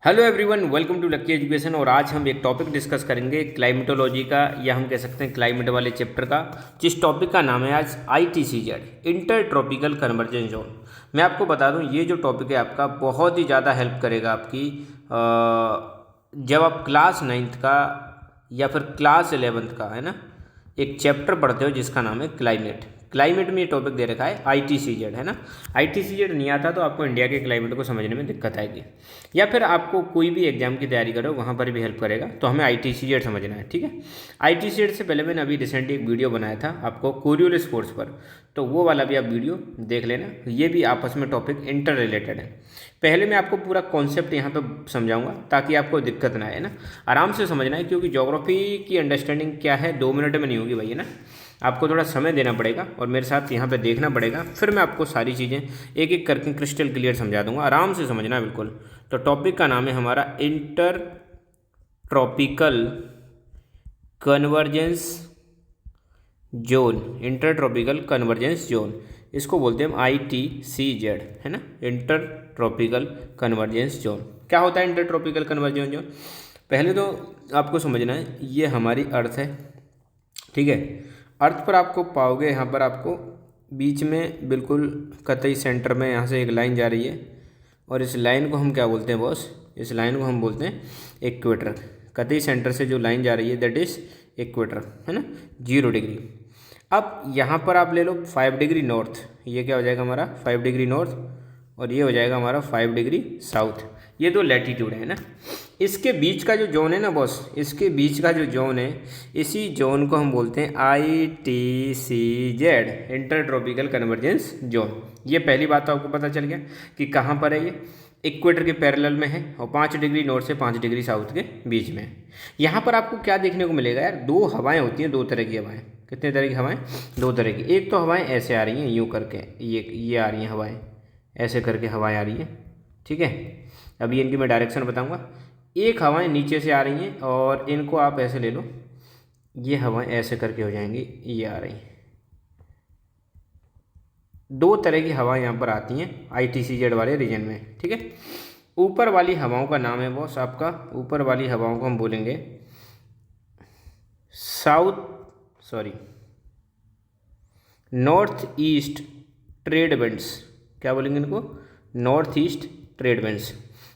Hello everyone, welcome to lucky education. और आज हम एक टॉपिक डिस्कस करेंगे क्लाइमेटोलॉजी का, या हम कह सकते हैं क्लाइमेट वाले चैप्टर का, जिस टॉपिक का नाम है आज ITCZ, inter tropical convergence zone. मैं आपको बता दूं, ये जो टॉपिक है आपका बहुत ही ज़्यादा हेल्प करेगा आपकी जब आप क्लास 9th का या फिर क्लास 11th का, है ना, एक चैप्टर पढ़ते हो जिसका नाम है क्लाइमेट। क्लाइमेट में ये टॉपिक दे रखा है ITCZ, है ना। ITCZ नहीं आता तो आपको इंडिया के क्लाइमेट को समझने में दिक्कत आएगी, या फिर आपको कोई भी एग्जाम की तैयारी करो वहाँ पर भी हेल्प करेगा। तो हमें ITCZ समझना है, ठीक है। ITCZ से पहले मैंने अभी रिसेंटली एक वीडियो बनाया था आपको कोरियोलिस फोर्स पर, तो वो वाला भी आप वीडियो देख लेना। ये भी आपस में टॉपिक इंटर रिलेटेड है। पहले मैं आपको पूरा कॉन्सेप्ट यहाँ पर समझाऊंगा ताकि आपको दिक्कत ना आए ना, आराम से समझना है, क्योंकि ज्योग्राफी की अंडरस्टैंडिंग क्या है 2 मिनट में नहीं होगी भाई, है ना। आपको थोड़ा समय देना पड़ेगा और मेरे साथ यहाँ पे देखना पड़ेगा, फिर मैं आपको सारी चीज़ें एक एक करके क्रिस्टल क्लियर समझा दूंगा। आराम से समझना बिल्कुल। तो टॉपिक का नाम है हमारा inter tropical convergence zone. Inter tropical convergence zone, इसको बोलते हैं हम ITCZ, है ना, इंटर ट्रॉपिकल कन्वर्जेंस जोन। क्या होता है इंटर ट्रॉपिकल कन्वर्जेंस जोन? पहले तो आपको समझना है, ये हमारी अर्थ है, ठीक है। अर्थ पर आपको पाओगे, यहाँ पर आपको बीच में बिल्कुल कतई सेंटर में यहाँ से एक लाइन जा रही है, और इस लाइन को हम क्या बोलते हैं बॉस? इस लाइन को हम बोलते हैं इक्वेटर। कतई सेंटर से जो लाइन जा रही है दैट इज इक्वेटर, है ना, 0 डिग्री। अब यहाँ पर आप ले लो 5 डिग्री नॉर्थ, ये क्या हो जाएगा हमारा 5 डिग्री नॉर्थ, और ये हो जाएगा हमारा 5 डिग्री साउथ। ये दो लैटीट्यूड है ना। इसके बीच का जो जोन है ना बॉस, इसके बीच का जो जोन है, इसी जोन को हम बोलते हैं ITCZ, inter tropical convergence zone. ये पहली बात तो आपको पता चल गया कि कहाँ पर है ये। इक्वेटर के पैरेलल में है और 5 डिग्री नॉर्थ से 5 डिग्री साउथ के बीच में। यहाँ पर आपको क्या देखने को मिलेगा यार? 2 हवाएं होती हैं, 2 तरह की हवाएं। कितने तरह की हवाएं? 2 तरह की। एक तो हवाएं ऐसे आ रही हैं यूँ करके, ये आ रही हैं हवाएं, ऐसे करके हवाएं आ रही हैं, ठीक है। अभी इनकी मैं डायरेक्शन बताऊंगा। एक हवाएं नीचे से आ रही हैं और इनको आप ऐसे ले लो, ये हवाएं ऐसे करके हो जाएंगी, ये आ रही। 2 तरह की हवाएं यहाँ पर आती हैं ITCZ वाले रीजन में, ठीक है। ऊपर वाली हवाओं का नाम है बॉस आपका, ऊपर वाली हवाओं को हम बोलेंगे नॉर्थ ईस्ट ट्रेड विंड्स। क्या बोलेंगे इनको? North east trade winds.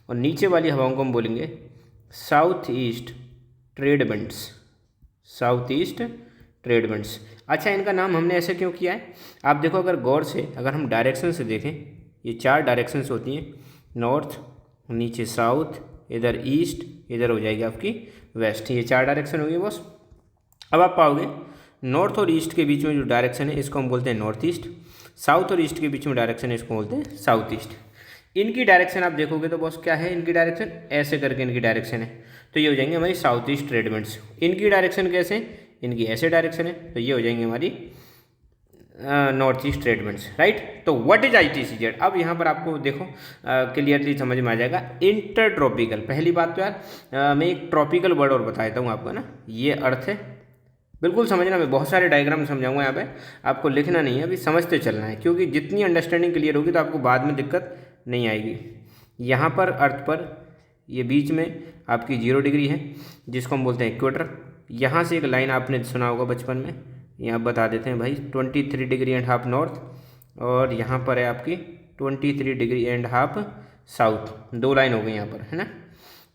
और नीचे वाली हवाओं को हम बोलेंगे south east trade winds. South east trade winds. अच्छा, इनका नाम हमने ऐसे क्यों किया है? आप देखो, अगर गौर से अगर हम डायरेक्शन से देखें, ये 4 डायरेक्शंस होती हैं, नॉर्थ, नीचे साउथ, इधर ईस्ट, इधर हो जाएगी आपकी वेस्ट। ये 4 डायरेक्शन होगी बॉस। अब आप पाओगे नॉर्थ और ईस्ट के बीच में जो डायरेक्शन है इसको हम बोलते हैं नॉर्थ ईस्ट। साउथ और ईस्ट के बीच में डायरेक्शन है इसको बोलते हैं साउथ ईस्ट। इनकी डायरेक्शन आप देखोगे तो बॉस क्या है? इनकी डायरेक्शन ऐसे करके इनकी डायरेक्शन है, तो ये हो जाएंगे हमारी साउथ ईस्ट ट्रेड विंड्स। इनकी डायरेक्शन कैसे? इनकी ऐसे डायरेक्शन है, तो ये हो जाएंगे हमारी north east trade winds, right. तो व्हाट इज ITCZ? अब यहाँ पर आपको देखो क्लियरली समझ में आ जाएगा। इंटर ट्रॉपिकल, पहली बात तो यार मैं एक ट्रॉपिकल वर्ड और बताता हूँ आपको ना। ये अर्थ है, बिल्कुल समझना। मैं बहुत सारे डायग्राम समझाऊंगा यहाँ पे, आपको लिखना नहीं है, अभी समझते चलना है, क्योंकि जितनी अंडरस्टैंडिंग क्लियर होगी तो आपको बाद में दिक्कत नहीं आएगी। यहाँ पर अर्थ पर ये बीच में आपकी 0 डिग्री है, जिसको हम बोलते हैं इक्वेटर। यहाँ से एक लाइन आपने सुना होगा बचपन में, यहाँ बता देते हैं भाई, 23 डिग्री एंड हाफ नॉर्थ, और यहाँ पर है आपकी 23 degree and half south. 2 line हो गई यहाँ पर, है ना।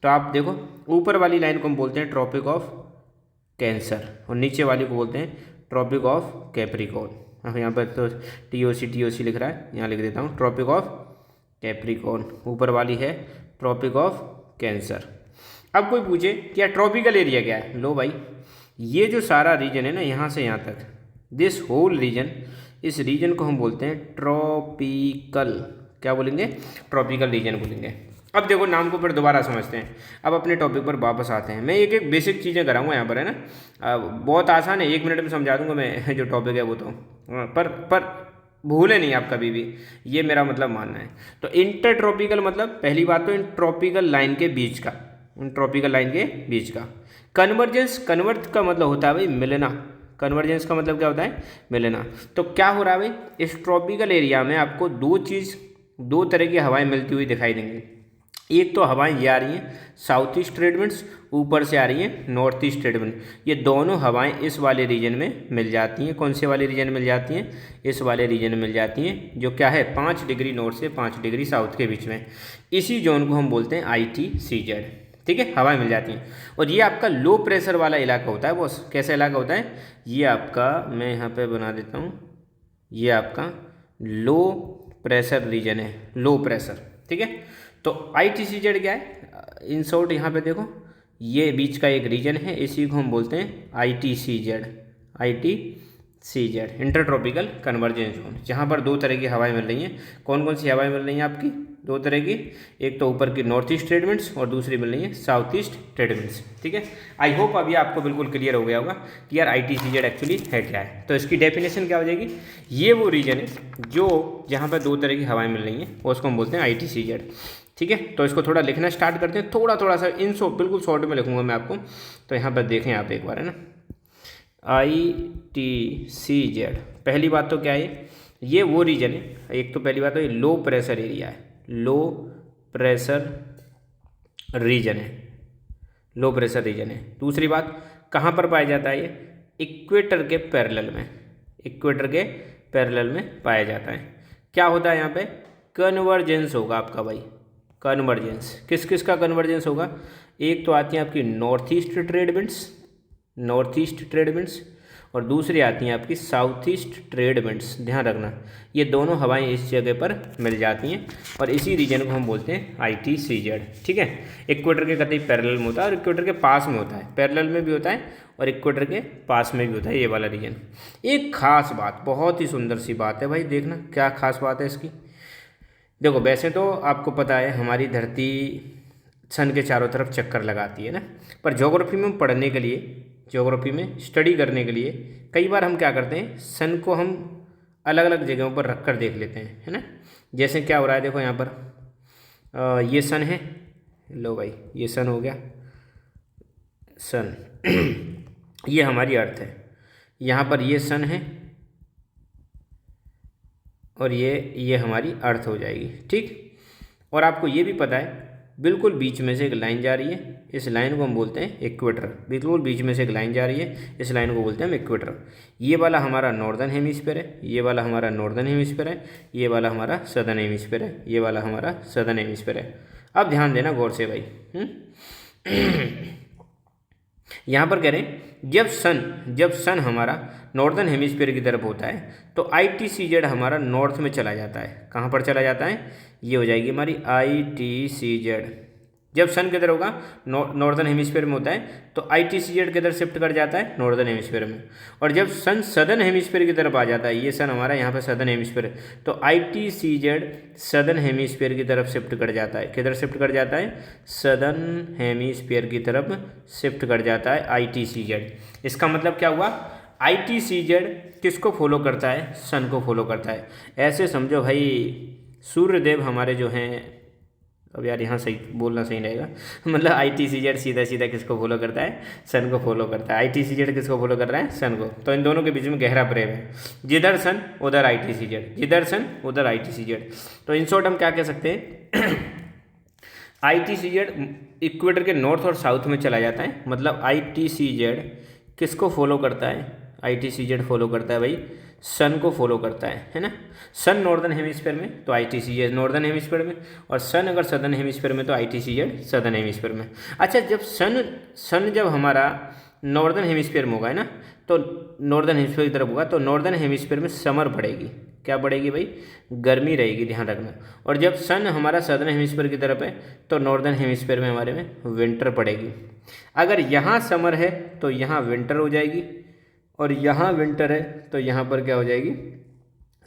तो आप देखो, ऊपर वाली लाइन को हम बोलते हैं ट्रॉपिक ऑफ कैंसर, और नीचे वाली को बोलते हैं ट्रॉपिक ऑफ कैप्रिकॉर्न। अब यहाँ पर तो TOC लिख रहा है, यहाँ लिख देता हूँ ट्रॉपिक ऑफ कैप्रिकॉर्न। ऊपर वाली है ट्रॉपिक ऑफ कैंसर। अब कोई पूछे क्या ट्रॉपिकल एरिया क्या है? लो भाई, ये जो सारा रीजन है ना, यहाँ से यहाँ तक, दिस होल रीजन, इस रीजन को हम बोलते हैं ट्रॉपिकल। क्या बोलेंगे? ट्रॉपिकल रीजन बोलेंगे। अब देखो, नाम को फिर दोबारा समझते हैं। अब अपने टॉपिक पर वापस आते हैं। मैं एक एक बेसिक चीज़ें कराऊंगा यहाँ पर, है ना। बहुत आसान है, 1 मिनट में समझा दूंगा मैं जो टॉपिक है वो तो, पर भूले नहीं आप कभी भी, ये मेरा मतलब मानना है। तो इंटर ट्रॉपिकल मतलब पहली बात तो इन ट्रॉपिकल लाइन के बीच का, इन ट्रॉपिकल लाइन के बीच का। कन्वर्जेंस, कन्वर्ट का मतलब होता है भाई मिलना। कन्वर्जेंस का मतलब क्या होता है? मिलना। तो क्या हो रहा है भाई, इस ट्रॉपिकल एरिया में आपको 2 तरह की हवाएं मिलती हुई दिखाई देंगी। एक तो हवाएं ये आ रही हैं साउथ ईस्ट ट्रेड विंड्स, ऊपर से आ रही हैं नॉर्थ ईस्ट ट्रेड विंड। ये दोनों हवाएं इस वाले रीजन में मिल जाती हैं। कौन से वाले रीजन में मिल जाती हैं? इस वाले रीजन में मिल जाती हैं, जो क्या है 5 डिग्री नॉर्थ से 5 डिग्री साउथ के बीच में। इसी जोन को हम बोलते हैं ITCZ। ठीक है, हवाएं मिल जाती हैं। और ये आपका लो प्रेशर वाला इलाका होता है बॉस। कैसा इलाका होता है? ये आपका, मैं यहाँ पे बना देता हूँ, ये आपका लो प्रेशर रीजन है, लो प्रेशर। ठीक है, तो ITCZ क्या है? इन शॉर्ट यहाँ पे देखो, ये बीच का एक रीजन है, इसी को हम बोलते हैं ITCZ। ITCZ intertropical convergence zone, जहाँ पर दो तरह की हवाएं मिल रही हैं। कौन कौन सी हवाएं मिल रही हैं आपकी? दो तरह की, एक तो ऊपर की नॉर्थ ईस्ट ट्रेड विंड्स और दूसरी मिल रही है साउथ ईस्ट ट्रेड विंड्स। ठीक है, आई होप अभी आपको बिल्कुल क्लियर हो गया होगा कि यार ITCZ एक्चुअली है क्या है। तो इसकी डेफिनेशन क्या हो जाएगी? ये वो रीजन है जो जहाँ पर दो तरह की हवाएं मिल रही हैं, उसको हम बोलते हैं ITCZ। ठीक है, तो इसको थोड़ा लिखना स्टार्ट करते हैं, थोड़ा सा इन बिल्कुल शॉर्ट में लिखूंगा मैं आपको। तो यहाँ पर देखें आप एक बार, है ना, ITCZ। पहली बात तो क्या है, ये वो रीजन है, एक तो पहली बात तो ये लो प्रेशर एरिया है, लो प्रेशर रीजन है, लो प्रेशर रीजन है। दूसरी बात, कहाँ पर पाया जाता है ये? इक्वेटर के पैरेलल में, इक्वेटर के पैरेलल में पाया जाता है। क्या होता है यहाँ पे? कन्वर्जेंस होगा आपका भाई, कन्वर्जेंस। किस किस का कन्वर्जेंस होगा? एक तो आती है आपकी north east trade winds, north east trade winds, और दूसरी आती हैं आपकी साउथ ईस्ट ट्रेड विंड्स। ध्यान रखना, ये दोनों हवाएं इस जगह पर मिल जाती हैं और इसी रीजन को हम बोलते हैं ITCZ। ठीक है, इक्वेटर के कतई पैरेलल में होता है और इक्वेटर के पास में होता है, पैरेलल में भी होता है और इक्वेटर के पास में भी होता है ये वाला रीजन। एक खास बात, बहुत ही सुंदर सी बात है भाई, देखना क्या खास बात है इसकी। देखो, वैसे तो आपको पता है हमारी धरती सन के चारों तरफ चक्कर लगाती है ना, पर ज्योग्राफी में पढ़ने के लिए, ज्योग्राफी में स्टडी करने के लिए कई बार हम क्या करते हैं, सन को हम अलग अलग जगहों पर रख कर देख लेते हैं, है ना। जैसे क्या हो रहा है, देखो यहाँ पर ये सन है, लो भाई ये सन हो गया, सन ये हमारी अर्थ है, यहाँ पर ये सन है और ये हमारी अर्थ हो जाएगी। ठीक, और आपको ये भी पता है बिल्कुल बीच में से एक लाइन जा रही है, इस लाइन को हम बोलते हैं इक्वेटर। बिल्कुल बीच में से एक लाइन जा रही है, इस लाइन को बोलते हैं हम इक्वेटर। ये वाला हमारा नॉर्दर्न हेमिस्फीयर है, ये वाला हमारा नॉर्दर्न हेमिस्फीयर है, ये वाला हमारा सदर्न हेमिस्फीयर है, ये वाला हमारा सदर्न हेमिस्फीयर है। अब ध्यान देना गौर से भाई, यहाँ पर कह रहे हैं जब सन हमारा नॉर्दर्न हेमिस्फीयर की तरफ होता है तो ITCZ हमारा नॉर्थ में चला जाता है। कहाँ पर चला जाता है? ये हो जाएगी हमारी ITCZ। जब सन किधर होगा, नॉर्दर्न हेमिस्फीयर में होता है तो ITCZ किधर शिफ्ट कर जाता है, नॉर्दर्न हेमिस्फीयर में। और जब सन सदर्न हेमिस्फीयर की तरफ आ जाता है, ये सन हमारा यहाँ पे सदर्न हेमिस्फीयर है, तो ITCZ सदर्न हेमिस्फीयर की तरफ शिफ्ट कर जाता है। किधर शिफ्ट कर जाता है? सदर्न हेमिस्फीयर की तरफ शिफ्ट कर जाता है ITCZ। इसका मतलब क्या हुआ, ITCZ किसको फॉलो करता है? सन को फॉलो करता है। ऐसे समझो भाई, सूर्यदेव हमारे जो हैं, अब यार यहाँ सही बोलना सही रहेगा, मतलब ITCZ सीधा सीधा किसको फॉलो करता है? सन को फॉलो करता है। ITCZ किसको फॉलो कर रहा है? सन को। तो इन दोनों के बीच में गहरा प्रेम है, जिधर सन उधर ITCZ, जिधर सन उधर ITCZ। तो इन शॉर्ट हम क्या कह सकते हैं, ITCZ इक्वेटर के नॉर्थ और साउथ में चला जाता है। मतलब ITCZ किसको फॉलो करता है? ITCZ फॉलो करता है भाई सन को फॉलो करता है ना। सन नॉर्दर्न हेमिस्फीयर में तो ITCZ नॉर्दर्न हेमिस्फीयर में, और सन अगर सदर्न हेमिस्फीयर में तो ITCZ सदर्न हेमिस्फीयर में। अच्छा, जब सन जब हमारा नॉर्दर्न हेमिस्फीयर में होगा, है ना, तो नॉर्दर्न हेमिस्फीयर की तरफ होगा तो नॉर्दर्न हेमिस्फीयर में समर बढ़ेगी। क्या बढ़ेगी भाई? गर्मी रहेगी, ध्यान रखना। और जब सन हमारा सदर्न हेमिस्फीयर की तरफ है तो नॉर्दर्न हेमिस्फीयर में हमारे में विंटर पड़ेगी। अगर यहाँ समर है तो यहाँ विंटर हो जाएगी, और यहाँ विंटर है तो यहाँ पर क्या हो जाएगी?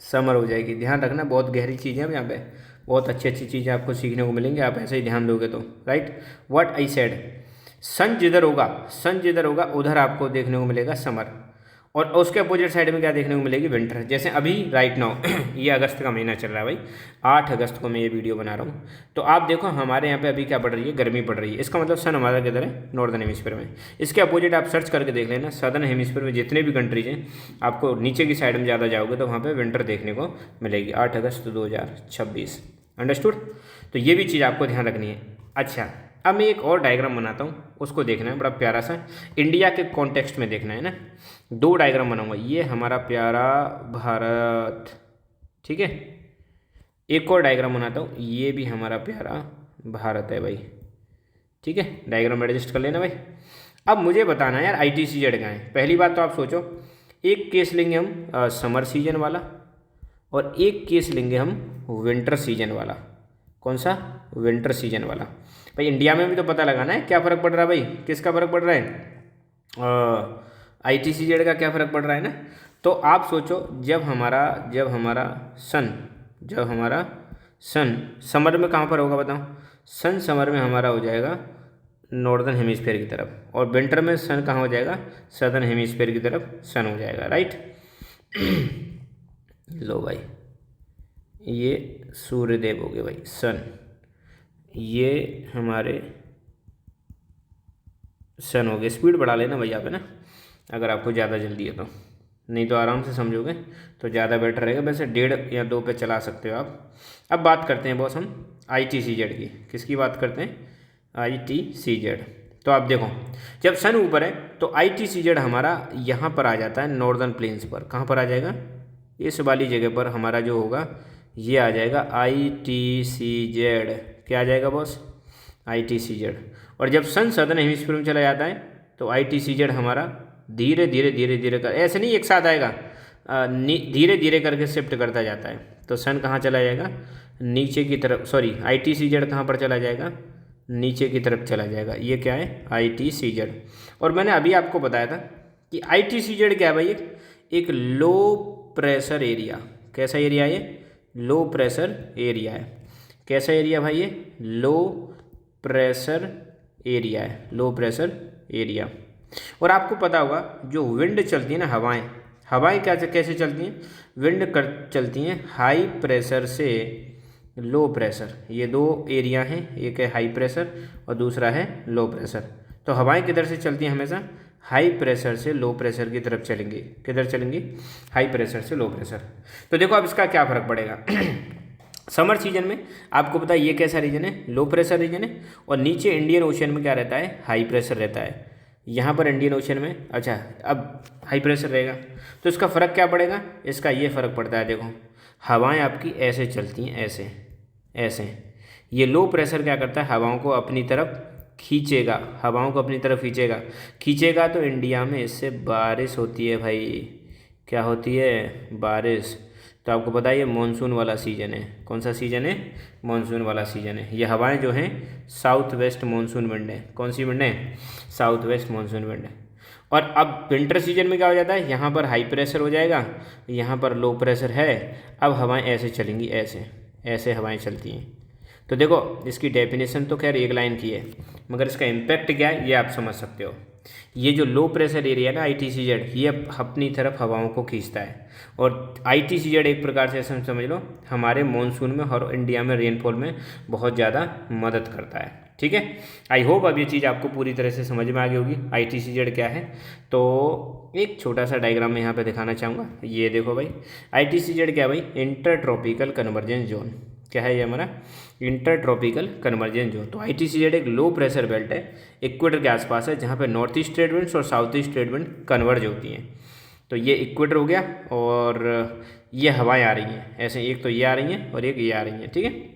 समर हो जाएगी। ध्यान रखना, बहुत गहरी चीज़ें हैं यहाँ पे, बहुत अच्छी अच्छी चीज़ें आपको सीखने को मिलेंगी, आप ऐसे ही ध्यान दोगे तो। राइट, व्हाट आई सेड, सन जिधर होगा उधर आपको देखने को मिलेगा समर, और उसके अपोजिट साइड में क्या देखने को मिलेगी? विंटर। जैसे अभी राइट नाउ ये अगस्त का महीना चल रहा है भाई, 8 अगस्त को मैं ये वीडियो बना रहा हूँ, तो आप देखो हमारे यहाँ पे अभी क्या पड़ रही है? गर्मी पड़ रही है। इसका मतलब सन हमारा किधर है? नॉर्दर्न हेमिस्फीयर में। इसके अपोजिट आप सर्च करके देख लेना, सदर्न हेमिस्फीयर में जितने भी कंट्रीज हैं, आपको नीचे की साइड में ज़्यादा जाओगे तो वहाँ पर विंटर देखने को मिलेगी। 8 अगस्त 2026, अंडरस्टूड। तो ये भी चीज़ आपको ध्यान रखनी है। अच्छा, अब मैं एक और डायग्राम बनाता हूँ, उसको देखना है, बड़ा प्यारा सा इंडिया के कॉन्टेक्स्ट में देखना है ना। दो डायग्राम बनाऊंगा, ये हमारा प्यारा भारत, ठीक है। एक और डायग्राम बनाता हूँ, ये भी हमारा प्यारा भारत है भाई, ठीक है। डायग्राम एडजस्ट कर लेना भाई। अब मुझे बताना है यार ITCZ का है। पहली बात तो आप सोचो, एक केस लेंगे हम समर सीजन वाला और एक केस लेंगे हम विंटर सीजन वाला। कौन सा? विंटर सीजन वाला। भाई इंडिया में भी तो पता लगाना है क्या फ़र्क पड़ रहा है भाई, किसका फ़र्क पड़ रहा है, ITCZ का क्या फ़र्क पड़ रहा है ना। तो आप सोचो, जब हमारा सन समर में कहाँ पर होगा बताओ? सन समर में हमारा हो जाएगा नॉर्दर्न हेमिस्फीयर की तरफ, और विंटर में सन कहाँ हो जाएगा? सदर्न हेमिस्फीयर की तरफ सन हो जाएगा, राइट। लो भाई, ये सूर्यदेव हो गए भाई, सन, ये हमारे सन हो गए। स्पीड बढ़ा लेना भैया पे ना, अगर आपको ज़्यादा जल्दी है तो, नहीं तो आराम से समझोगे तो ज़्यादा बेटर रहेगा। वैसे 1.5 या 2 पे चला सकते हो आप। अब बात करते हैं बॉस हम ITCZ की। किसकी बात करते हैं? ITCZ। तो आप देखो, जब सन ऊपर है तो ITCZ हमारा यहाँ पर आ जाता है नॉर्दर्न प्लेन्स पर। कहाँ पर आ जाएगा? इस वाली जगह पर हमारा जो होगा ये आ जाएगा ITCZ। क्या आ जाएगा बॉस? ITCZ। और जब सन सदर्न हेमिस्फीयर में चला जाता है तो ITCZ हमारा धीरे धीरे कर, ऐसे नहीं एक साथ आएगा, धीरे धीरे करके शिफ्ट करता जाता है। तो सन कहाँ चला जाएगा? नीचे की तरफ, सॉरी ITCZ कहाँ पर चला जाएगा? नीचे की तरफ चला जाएगा। ये क्या है? ITCZ। और मैंने अभी आपको बताया था कि ITCZ क्या है भाई? एक लो प्रेशर एरिया। कैसा एरिया है ये? लो प्रेशर एरिया है। कैसा एरिया भाई ये? लो प्रेशर एरिया है, लो प्रेशर एरिया। और आपको पता होगा जो विंड चलती है ना, हवाएं कैसे चलती हैं? चलती हैं हाई प्रेशर से लो प्रेशर। ये दो एरिया हैं, एक है हाई प्रेशर और दूसरा है लो प्रेशर। तो हवाएं किधर से चलती हैं? हमेशा हाई प्रेशर से लो प्रेशर की तरफ चलेंगी। किधर चलेंगी? हाई प्रेशर से लो प्रेशर। तो देखो अब इसका क्या फ़र्क पड़ेगा। समर सीजन में आपको पता है ये कैसा रीजन है? लो प्रेशर रीजन है। और नीचे इंडियन ओशन में क्या रहता है? हाई प्रेशर रहता है। यहाँ पर इंडियन ओशन में, अच्छा अब हाई प्रेशर रहेगा। तो इसका फ़र्क क्या पड़ेगा? इसका ये फ़र्क पड़ता है, देखो हवाएं आपकी ऐसे चलती हैं, ऐसे। ये लो प्रेशर क्या करता है? हवाओं को अपनी तरफ खींचेगा, खींचेगा तो इंडिया में इससे बारिश होती है भाई। क्या होती है? बारिश। तो आपको पता है ये मानसून वाला सीज़न है। कौन सा सीज़न है? मानसून वाला सीज़न है। ये हवाएं जो हैं साउथ वेस्ट मानसून विंड है। कौन सी विंड है? साउथ वेस्ट मानसून विंड है। और अब विंटर सीजन में क्या हो जाता है? यहाँ पर हाई प्रेशर हो जाएगा, यहाँ पर लो प्रेशर है। अब हवाएं ऐसे चलेंगी, ऐसे हवाएं चलती हैं। तो देखो इसकी डेफिनेशन तो खैर एक लाइन की है, मगर इसका इम्पैक्ट क्या है ये आप समझ सकते हो। ये जो लो प्रेशर एरिया है ना ITCZ, ये अपनी तरफ हवाओं को खींचता है। और ITCZ एक प्रकार से ऐसा समझ लो हमारे मॉनसून में और इंडिया में रेनफॉल में बहुत ज़्यादा मदद करता है, ठीक है। आई होप अब ये चीज़ आपको पूरी तरह से समझ में आ गई होगी ITCZ क्या है। तो एक छोटा सा डायग्राम मैं यहाँ पे दिखाना चाहूँगा। ये देखो भाई, ITCZ क्या है भाई? Inter tropical convergence zone. क्या है ये हमारा? Inter tropical convergence zone. तो ITCZ एक लो प्रेशर बेल्ट है, इक्वेटर के आसपास है, जहाँ पे नॉर्थ ईस्ट ट्रेड विंड्स और south east trade wind converge होती हैं। तो ये इक्वेटर हो गया और ये हवाएं आ रही हैं ऐसे, एक तो ये आ रही हैं और एक ये आ रही हैं, ठीक है।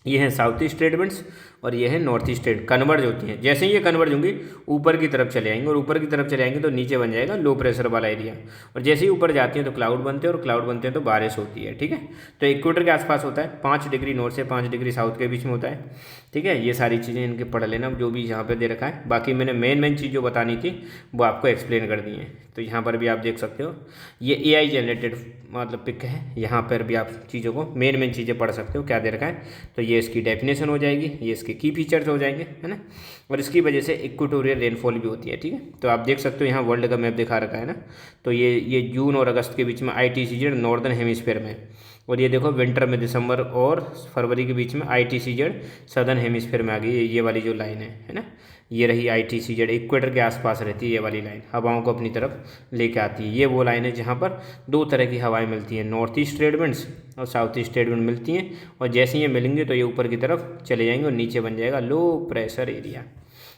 ये हैं साउथ ईस्ट ट्रेड विंड्स और ये है नॉर्थ ईस्ट ट्रेड, कन्वर्ज होती हैं। जैसे ही ये कन्वर्ज होंगी ऊपर की तरफ चले आएंगे, और ऊपर की तरफ चले आएंगे तो नीचे बन जाएगा लो प्रेशर वाला एरिया। और जैसे ही ऊपर जाती हैं तो क्लाउड बनते हैं, और क्लाउड बनते हैं तो बारिश होती है, ठीक है। तो इक्वेटर के आसपास होता है, 5 डिग्री नॉर्थ से 5 डिग्री साउथ के बीच में होता है, ठीक है। ये सारी चीज़ें इनके पढ़ लेना जो भी यहाँ पर दे रखा है। बाकी मैंने मेन चीज़ जो बतानी थी वो आपको एक्सप्लेन कर दी है। तो यहाँ पर भी आप देख सकते हो, ये AI जनरेटेड मतलब पिक है। यहाँ पर भी आप चीज़ों को मेन चीज़ें पढ़ सकते हो क्या दे रखा है। तो ये इसकी डेफिनेशन हो जाएगी, ये इसके की फीचर्स हो जाएंगे, है ना। और इसकी वजह से इक्वेटोरियल रेनफॉल भी होती है, ठीक है। तो आप देख सकते हो यहाँ वर्ल्ड का मैप दिखा रखा है ना। तो ये जून और अगस्त के बीच में ITCZ नॉर्दर्न हेमिस्फीयर में, और ये देखो विंटर में दिसंबर और फरवरी के बीच में ITCZ सदर्न हेमिस्फीयर में आ गई, ये वाली जो लाइन है ना, ये रही ITCZ, इक्वेटर के आसपास रहती है ये वाली लाइन, हवाओं को अपनी तरफ लेके आती है। ये वो लाइन है जहाँ पर दो तरह की हवाएं मिलती हैं, नॉर्थ ईस्ट ट्रेड विंड्स और साउथ ईस्ट ट्रेड विंड मिलती हैं, और जैसे ये मिलेंगे तो ये ऊपर की तरफ चले जाएंगे और नीचे बन जाएगा लो प्रेशर एरिया,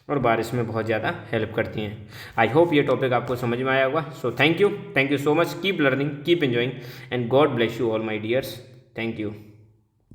और बारिश में बहुत ज़्यादा हेल्प करती हैं। आई होप ये टॉपिक आपको समझ में आया होगा। So thank you so much, keep learning, keep enjoying, and God bless you all my dears. Thank you.